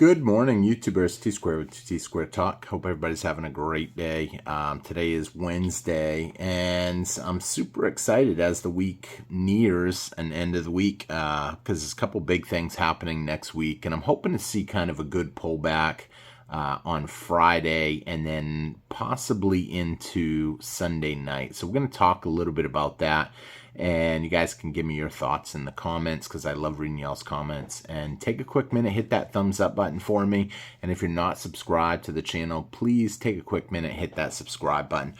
Good morning, YouTubers. T-Square with T-Square Talk. Hope everybody's having a great day. Today is Wednesday, and I'm super excited as the week nears an end of the week because there's a couple big things happening next week, and I'm hoping to see kind of a good pullback on Friday and then possibly into Sunday night. So we're going to talk a little bit about that. And you guys can give me your thoughts in the comments because I love reading y'all's comments. And take a quick minute, hit that thumbs up button for me. And if you're not subscribed to the channel, please take a quick minute, hit that subscribe button.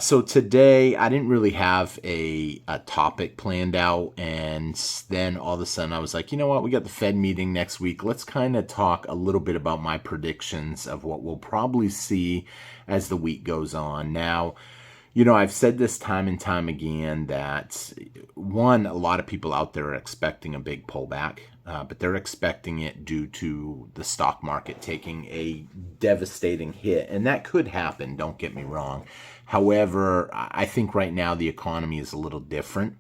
So today I didn't really have a topic planned out, and then all of a sudden I was like, you know what, we got the Fed meeting next week. Let's kind of talk a little bit about my predictions of what we'll probably see as the week goes on. Now, you know, I've said this time and time again that, one, a lot of people out there are expecting a big pullback, but they're expecting it due to the stock market taking a devastating hit. And that could happen, don't get me wrong. However, I think right now the economy is a little different.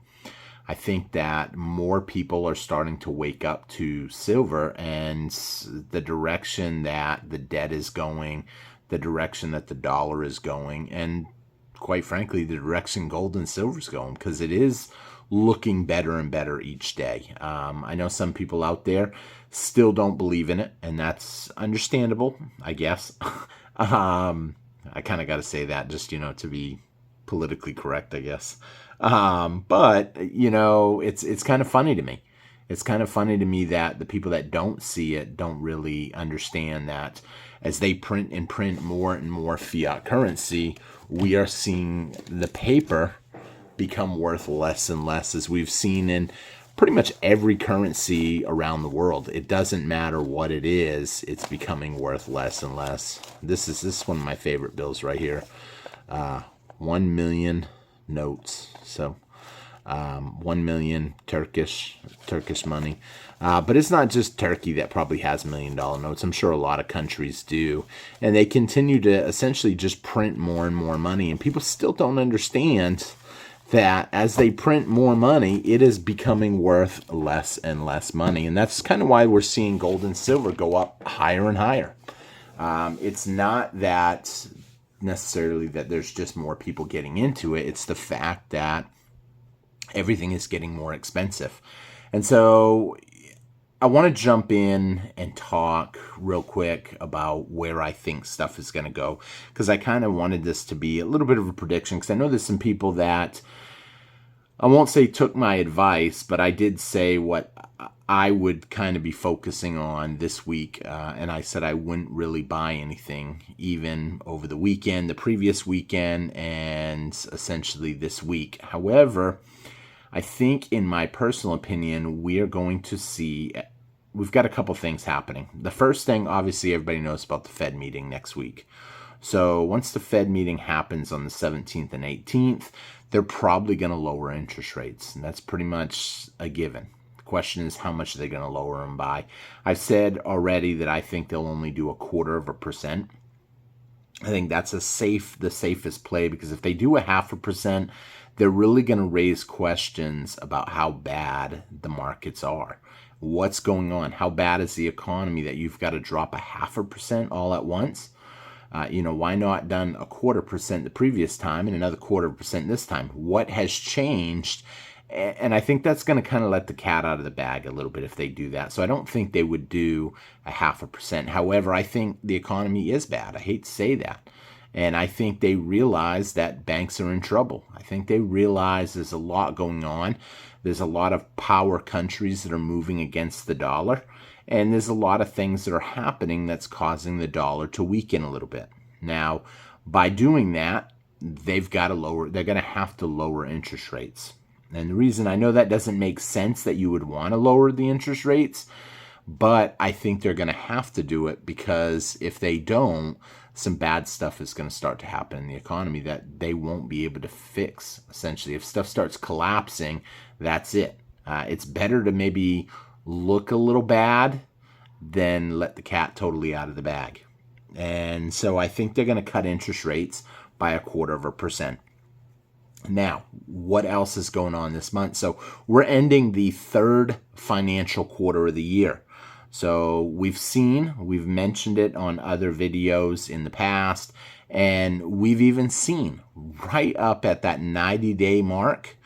I think that more people are starting to wake up to silver and the direction that the debt is going, the direction that the dollar is going, and quite frankly, the direction gold and silver is going, because it is looking better and better each day. I know some people out there still don't believe in it, and that's understandable, I guess. I kind of got to say that just, to be politically correct, I guess. But, it's kind of funny to me. It's kind of funny to me that the people that don't see it don't really understand that as they print and print more and more fiat currency, we are seeing the paper become worth less and less, as we've seen in pretty much every currency around the world. It doesn't matter what it is, it's becoming worth less and less. This is one of my favorite bills right here. 1 million notes. So 1 million Turkish money. But it's not just Turkey that probably has $1 million notes. I'm sure a lot of countries do. And they continue to essentially just print more and more money. And people still don't understand that as they print more money, it is becoming worth less and less money. And that's kind of why we're seeing gold and silver go up higher and higher. It's not that necessarily that there's just more people getting into it. It's the fact that everything is getting more expensive. And so I want to jump in and talk real quick about where I think stuff is going to go, because I kind of wanted this to be a little bit of a prediction, because I know there's some people that, I won't say took my advice, but I did say what I would kind of be focusing on this week. And I said I wouldn't really buy anything even over the weekend, the previous weekend, and essentially this week. However, I think, in my personal opinion, we are going to see, we've got a couple things happening. The first thing, obviously, everybody knows about the Fed meeting next week. So once the Fed meeting happens on the 17th and 18th, they're probably going to lower interest rates. And that's pretty much a given. The question is, how much are they going to lower them by? I've said already that I think they'll only do 0.25%. I think that's the safest play, because if they do 0.5%, they're really going to raise questions about how bad the markets are. What's going on? How bad is the economy that you've got to drop 0.5% all at once? Why not done 0.25% the previous time and another 0.25% this time? What has changed? And I think that's going to kind of let the cat out of the bag a little bit if they do that. So I don't think they would do 0.5%. However, I think the economy is bad. I hate to say that. And I think they realize that banks are in trouble. I think they realize there's a lot going on. There's a lot of power countries that are moving against the dollar. And there's a lot of things that are happening that's causing the dollar to weaken a little bit. Now, by doing that, they're going to have to lower interest rates. And the reason, I know that doesn't make sense that you would want to lower the interest rates, but I think they're going to have to do it, because if they don't, some bad stuff is going to start to happen in the economy that they won't be able to fix. Essentially, if stuff starts collapsing, that's it. It's better to maybe look a little bad than let the cat totally out of the bag. And so I think they're going to cut interest rates by 0.25%. Now, what else is going on this month? So we're ending the third financial quarter of the year. So we've mentioned it on other videos in the past, and we've even seen right up at that 90-day mark,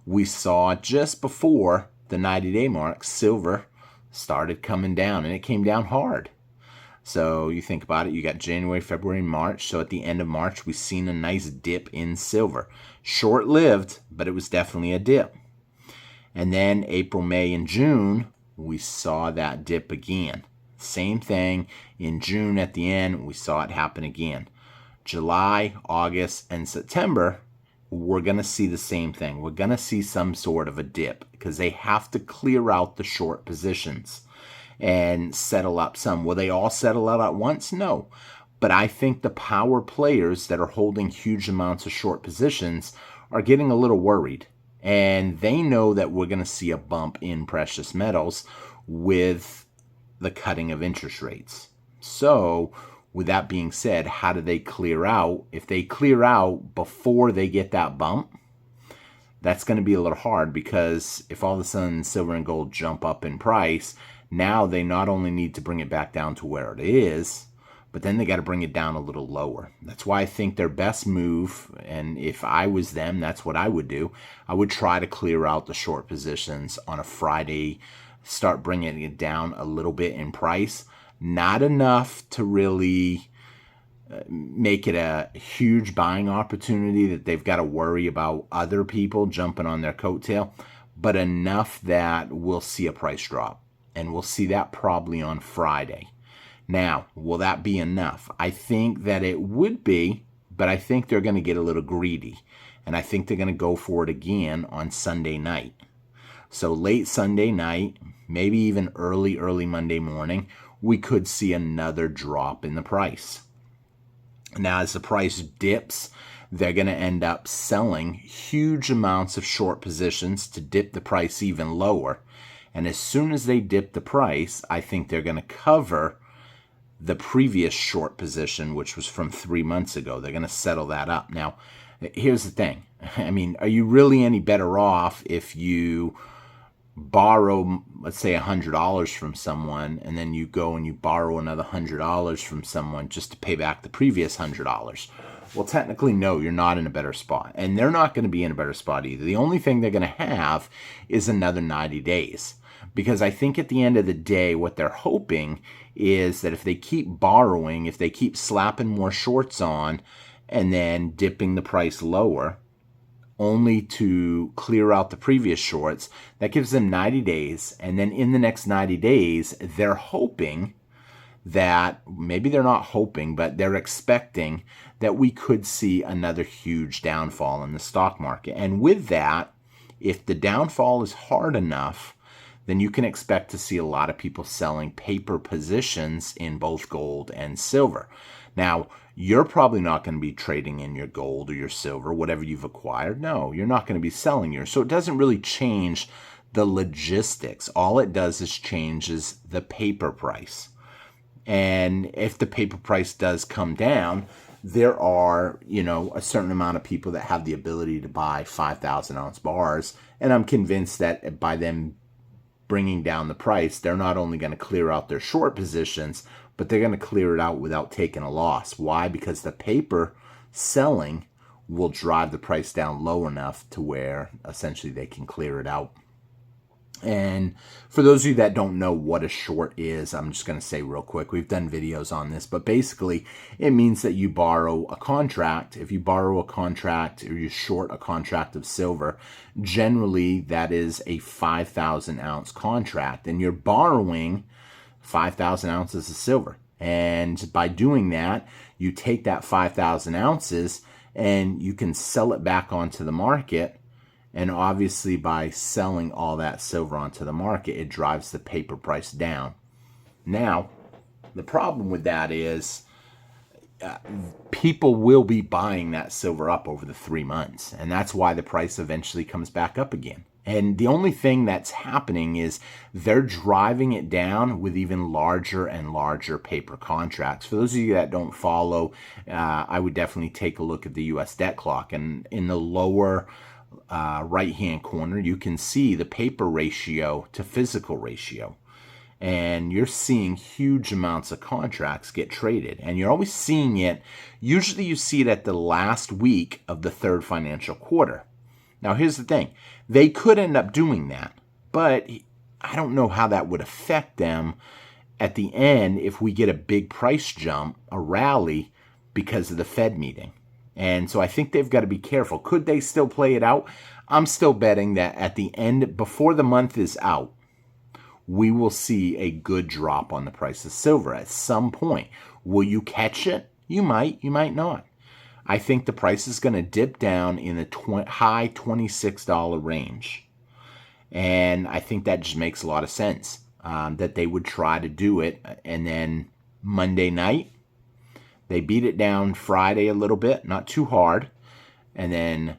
we saw just before the 90-day mark, silver started coming down, and it came down hard. So you think about it, you got January, February, March. So at the end of March, we've seen a nice dip in silver. Short-lived, but it was definitely a dip. And then April, May, and June, we saw that dip again. Same thing in June at the end, we saw it happen again. July, August, and September, we're going to see the same thing. We're going to see some sort of a dip because they have to clear out the short positions and settle up some. Will they all settle out at once? No. But I think the power players that are holding huge amounts of short positions are getting a little worried. And they know that we're going to see a bump in precious metals with the cutting of interest rates. So, with that being said, how do they clear out? If they clear out before they get that bump, that's going to be a little hard, because if all of a sudden silver and gold jump up in price, now they not only need to bring it back down to where it is, but then they got to bring it down a little lower. That's why I think their best move, and if I was them, that's what I would do. I would try to clear out the short positions on a Friday, start bringing it down a little bit in price. Not enough to really make it a huge buying opportunity that they've got to worry about other people jumping on their coattail, but enough that we'll see a price drop. And we'll see that probably on Friday. Now, will that be enough? I think that it would be, but I think they're going to get a little greedy. And I think they're going to go for it again on Sunday night. So late Sunday night, maybe even early Monday morning, we could see another drop in the price. Now, as the price dips, they're going to end up selling huge amounts of short positions to dip the price even lower. And as soon as they dip the price, I think they're going to cover the previous short position, which was from 3 months ago. They're going to settle that up. Now, here's the thing. I mean, are you really any better off if you borrow, let's say, $100 from someone, and then you go and you borrow another $100 from someone just to pay back the previous $100? Well, technically, no, you're not in a better spot. And they're not going to be in a better spot either. The only thing they're going to have is another 90 days. Because I think at the end of the day, what they're hoping is that if they keep borrowing, if they keep slapping more shorts on and then dipping the price lower, only to clear out the previous shorts, that gives them 90 days. And then in the next 90 days, they're hoping that, maybe they're not hoping, but they're expecting that we could see another huge downfall in the stock market. And with that, if the downfall is hard enough, then you can expect to see a lot of people selling paper positions in both gold and silver. Now, you're probably not going to be trading in your gold or your silver, whatever you've acquired. No, you're not going to be selling yours. So it doesn't really change the logistics. All it does is changes the paper price. And if the paper price does come down, there are, a certain amount of people that have the ability to buy 5,000 ounce bars. And I'm convinced that by them bringing down the price, they're not only going to clear out their short positions, but they're going to clear it out without taking a loss. Why? Because the paper selling will drive the price down low enough to where essentially they can clear it out. And for those of you that don't know what a short is, I'm just going to say real quick, we've done videos on this, but basically it means that you borrow a contract. If you borrow a contract or you short a contract of silver, generally that is a 5,000 ounce contract, and you're borrowing 5,000 ounces of silver. And by doing that, you take that 5,000 ounces and you can sell it back onto the market. And obviously by selling all that silver onto the market, it drives the paper price down. Now, the problem with that is people will be buying that silver up over the 3 months. And that's why the price eventually comes back up again. And the only thing that's happening is they're driving it down with even larger and larger paper contracts. For those of you that don't follow, I would definitely take a look at the U.S. debt clock. And in the lower right-hand corner, you can see the paper ratio to physical ratio. and you're seeing huge amounts of contracts get traded. And you're always seeing it, usually you see it at the last week of the third financial quarter. Now, here's the thing. They could end up doing that, but I don't know how that would affect them at the end if we get a big price jump, a rally, because of the Fed meeting. And so I think they've got to be careful. Could they still play it out? I'm still betting that at the end, before the month is out, we will see a good drop on the price of silver at some point. Will you catch it? You might not. I think the price is going to dip down in the high $26 range. And I think that just makes a lot of sense, that they would try to do it. And then Monday night, they beat it down Friday a little bit, not too hard. And then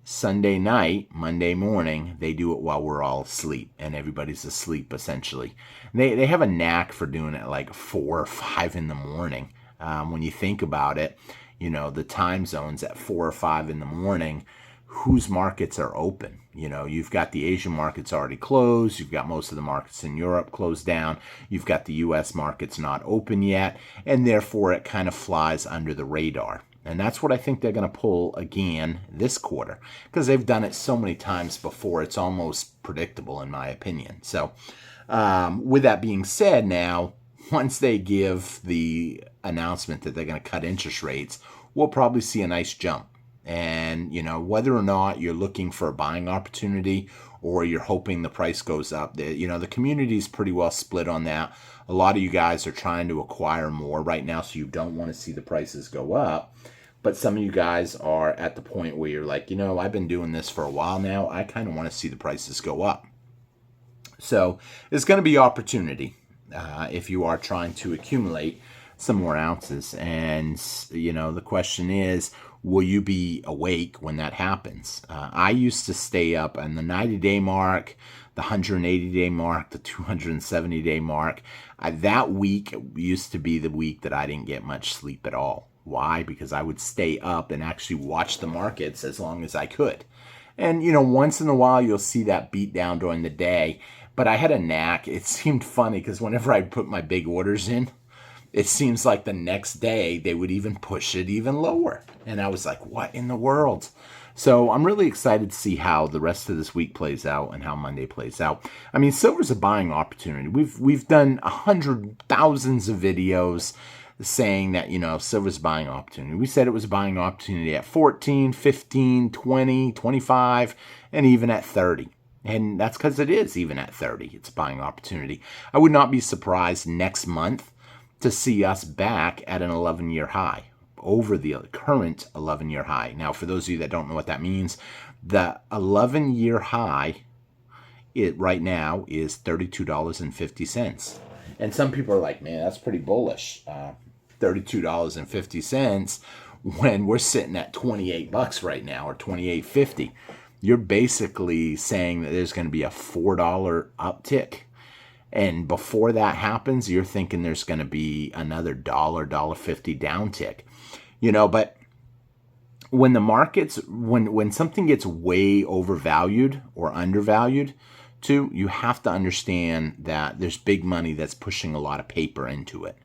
Sunday night, Monday morning, they do it while we're all asleep, and everybody's asleep, essentially. They have a knack for doing it like 4 or 5 in the morning. When you think about it, the time zones at 4 or 5 in the morning, whose markets are open? You've got the Asian markets already closed. You've got most of the markets in Europe closed down. You've got the U.S. markets not open yet, and therefore it kind of flies under the radar. And that's what I think they're going to pull again this quarter, because they've done it so many times before. It's almost predictable, in my opinion. So with that being said, now, once they give the announcement that they're going to cut interest rates, we'll probably see a nice jump. And, whether or not you're looking for a buying opportunity or you're hoping the price goes up, the community is pretty well split on that. A lot of you guys are trying to acquire more right now, so you don't want to see the prices go up. But some of you guys are at the point where you're like, I've been doing this for a while now. I kind of want to see the prices go up. So it's going to be opportunity if you are trying to accumulate some more ounces. And, the question is, will you be awake when that happens? I used to stay up on the 90-day mark, the 180-day mark, the 270-day mark. That week used to be the week that I didn't get much sleep at all. Why? Because I would stay up and actually watch the markets as long as I could. And, once in a while you'll see that beat down during the day. But I had a knack. It seemed funny because whenever I put my big orders in, it seems like the next day they would even push it even lower. And I was like, what in the world? So I'm really excited to see how the rest of this week plays out and how Monday plays out. I mean, silver's a buying opportunity. We've done thousands of videos saying that, silver's a buying opportunity. We said it was a buying opportunity at 14, 15, 20, 25, and even at 30. And that's because it is even at 30. It's a buying opportunity. I would not be surprised next month to see us back at an 11-year high, over the current 11-year high. Now, for those of you that don't know what that means, the 11-year high right now is $32.50. And some people are like, man, that's pretty bullish. $32.50 when we're sitting at $28 right now, or $28.50. You're basically saying that there's going to be a $4 uptick. And before that happens, you're thinking there's going to be another $1.50 downtick. But when the markets, when something gets way overvalued or undervalued, too, you have to understand that there's big money that's pushing a lot of paper into it.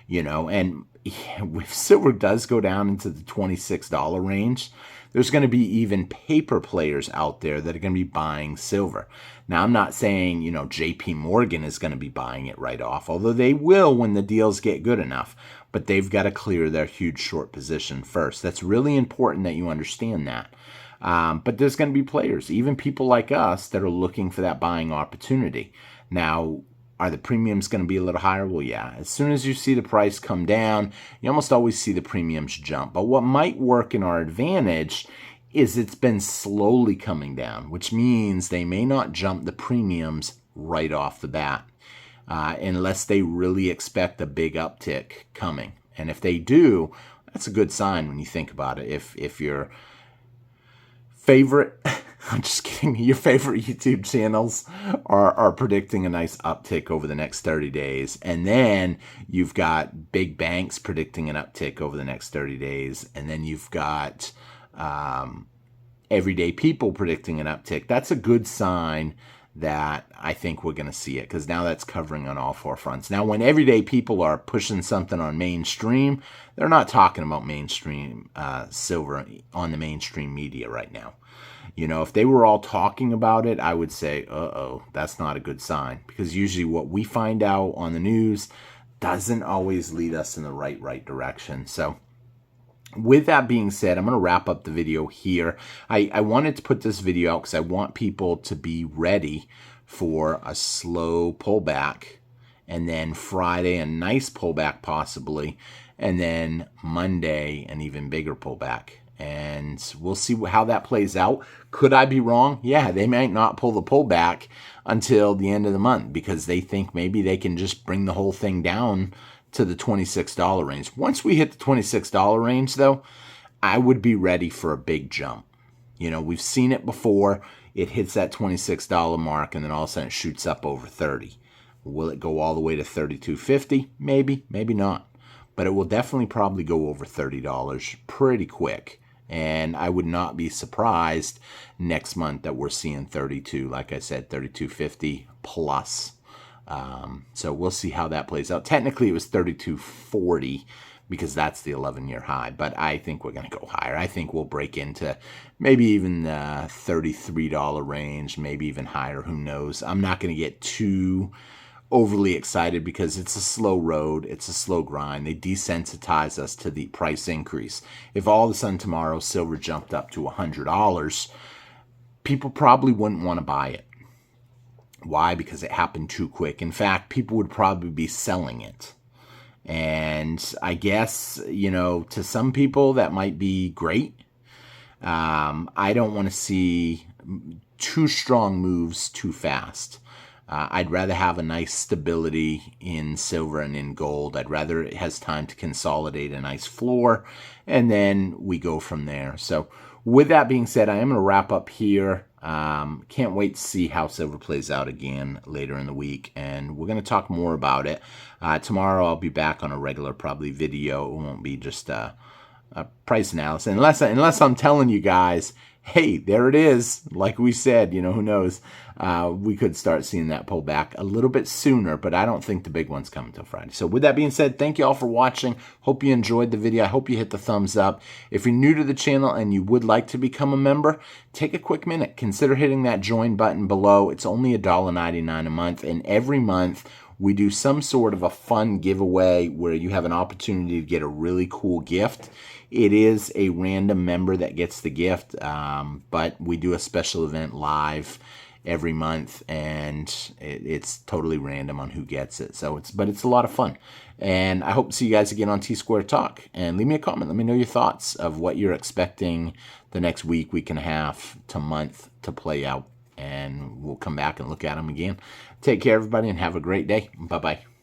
And if silver does go down into the $26 range, there's going to be even paper players out there that are going to be buying silver. Now, I'm not saying, JP Morgan is going to be buying it right off, although they will when the deals get good enough. But they've got to clear their huge short position first. That's really important that you understand that. But there's going to be players, even people like us, that are looking for that buying opportunity. Now, are the premiums going to be a little higher? Well, yeah. As soon as you see the price come down, you almost always see the premiums jump. But what might work in our advantage is it's been slowly coming down, which means they may not jump the premiums right off the bat unless they really expect a big uptick coming. And if they do, that's a good sign when you think about it. If your favorite... I'm just kidding. Your favorite YouTube channels are predicting a nice uptick over the next 30 days. And then you've got big banks predicting an uptick over the next 30 days. And then you've got everyday people predicting an uptick. That's a good sign that I think we're going to see it, because now that's covering on all four fronts. Now, when everyday people are pushing something on mainstream, they're not talking about mainstream silver on the mainstream media right now. You know, if they were all talking about it, I would say, uh-oh, that's not a good sign, because usually what we find out on the news doesn't always lead us in the right direction. So with that being said, I'm going to wrap up the video here. I wanted to put this video out because I want people to be ready for a slow pullback, and then Friday a nice pullback possibly, and then Monday an even bigger pullback. And we'll see how that plays out. Could I be wrong? Yeah, they might not pull the pullback until the end of the month because they think maybe they can just bring the whole thing down to the $26 range. Once we hit the $26 range, though, I would be ready for a big jump. You know, we've seen it before. It hits that $26 mark, and then all of a sudden it shoots up over 30. Will it go all the way to $32.50? Maybe, maybe not. But it will definitely probably go over $30 pretty quick. And I would not be surprised next month that we're seeing 32, like I said, $32.50 plus. So we'll see how that plays out. Technically, it was $32.40 because that's the 11-year high. But I think we're going to go higher. I think we'll break into maybe even the $33 range, maybe even higher. Who knows? I'm not going to get too overly excited because it's a slow road. It's a slow grind. They desensitize us to the price increase. If all of a sudden tomorrow silver jumped up to $100, people probably wouldn't want to buy it. Why? Because it happened too quick. In fact, people would probably be selling it. And I guess, you know, to some people that might be great. I don't want to see too strong moves too fast. I'd rather have a nice stability in silver and in gold. I'd rather it has time to consolidate a nice floor, and then we go from there. So with that being said, I am going to wrap up here. Can't wait to see how silver plays out again later in the week, and we're going to talk more about it. Tomorrow I'll be back on a regular probably video. It won't be just a price analysis, unless I'm telling you guys, hey, there it is. Like we said, you know, who knows? We could start seeing that pull back a little bit sooner, but I don't think the big one's coming till Friday. So with that being said, thank you all for watching. Hope you enjoyed the video. I hope you hit the thumbs up. If you're new to the channel and you would like to become a member, take a quick minute. Consider hitting that join button below. It's only $1.99 a month, and every month we do some sort of a fun giveaway where you have an opportunity to get a really cool gift. It is a random member that gets the gift, but we do a special event live every month, and it's totally random on who gets it. So it's a lot of fun, and I hope to see you guys again on T-Square Talk. And leave me a comment. Let me know your thoughts of what you're expecting the next week, week and a half to month to play out, and we'll come back and look at them again. Take care, everybody, and have a great day. Bye-bye.